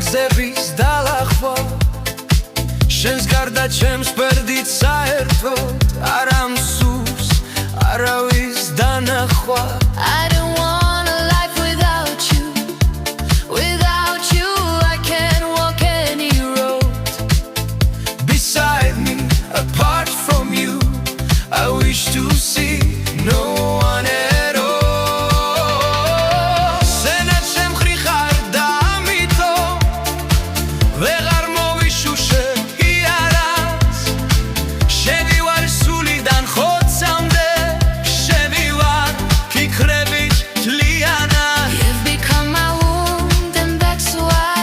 გზების დალახვა შენს გარდა ჩემს ვერდით საერთოდ არ ამსურს არავის დანახვა I don't want a life without you. Without you I can't walk any road. Beside me, apart from you, I wish to see no one at all. Senetsem khrikhar da mito vegar movishushhe iaras shevivar sulidan khotsamde shevivar fikrevich tliana You've become my wound and that's why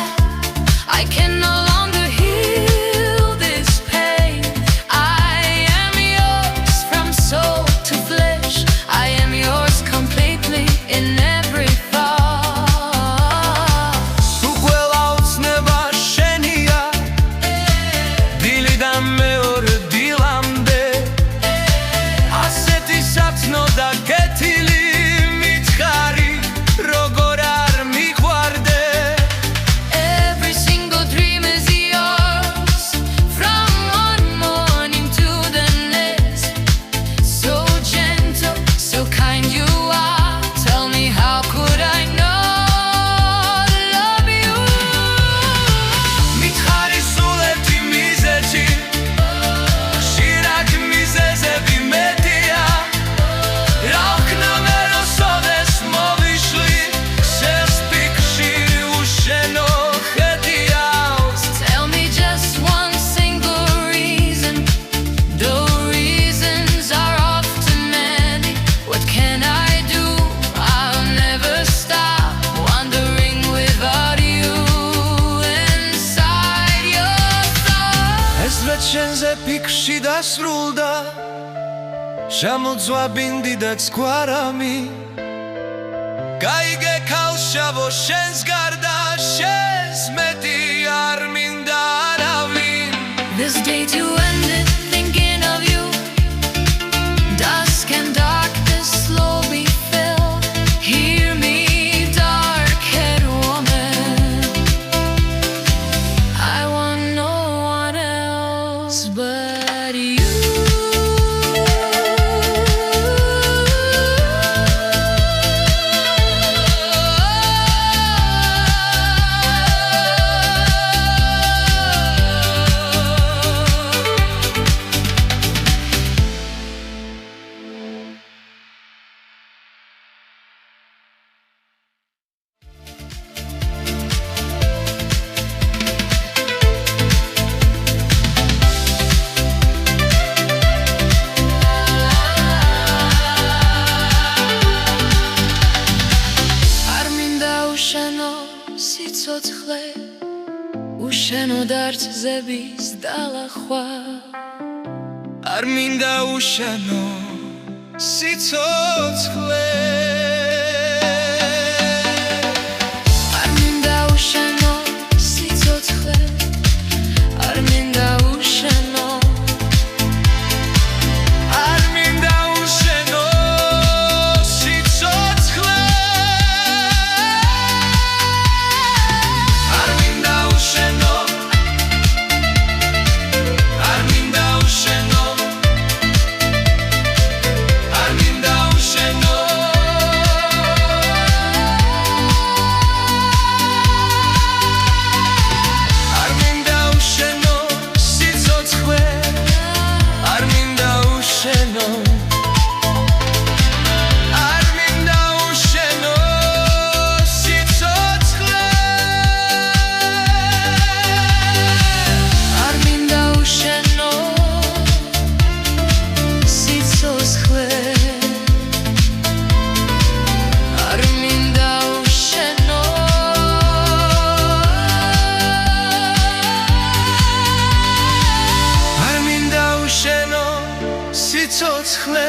I can no longer heal this pain. I am yours from soul to flesh. I am yours completely in every thought. Uqvelavs neba shenia dilidan meor dilamde aseti satsno da ketili mitkhari rogor ar miqvarde Every single dream is yours from one morning to the next. So gentle, so kind you are. Tell me how could I not love you? mitkhari suleti mizeti shirak mizezebi media rakhna merosodes movishli ses pikshi usheno khediaus Tell me just one single reason. The reasons are often many. What can I do? I'll never stop wandering without you inside your thoughts. ეს რაც შენზე ფიქრში დასრულდა შემოძვა ბინდი და ცგვარამი გაიგე ქალშავო შენს გარდა შენს მეტი არ მინდა არავინ This day to end it, thinking of you. Dusk and darkness slowly fill. Hear me, dark-haired woman. I want no one else but you. არ მინდა უშენო სიცოცხლე უშენო დარწზების დალახვა არ მინდა უშენო სიცოცხლე არ მინდა უშენო სიცოცხლე არ მინდა უშენო არ მინდა უშენო სიცოცხლე არ მინდა უშენო არ მინდა უშენო არ მინდა უშენო არ მინდა უშენო სიცოცხლე არ მინდა უშენო არ მინდა უშენო სიცოცხლე არ მინდა უშენო სიცოცხლე არ მინდა უშენო არ მინდა უშენო სიცოცხლე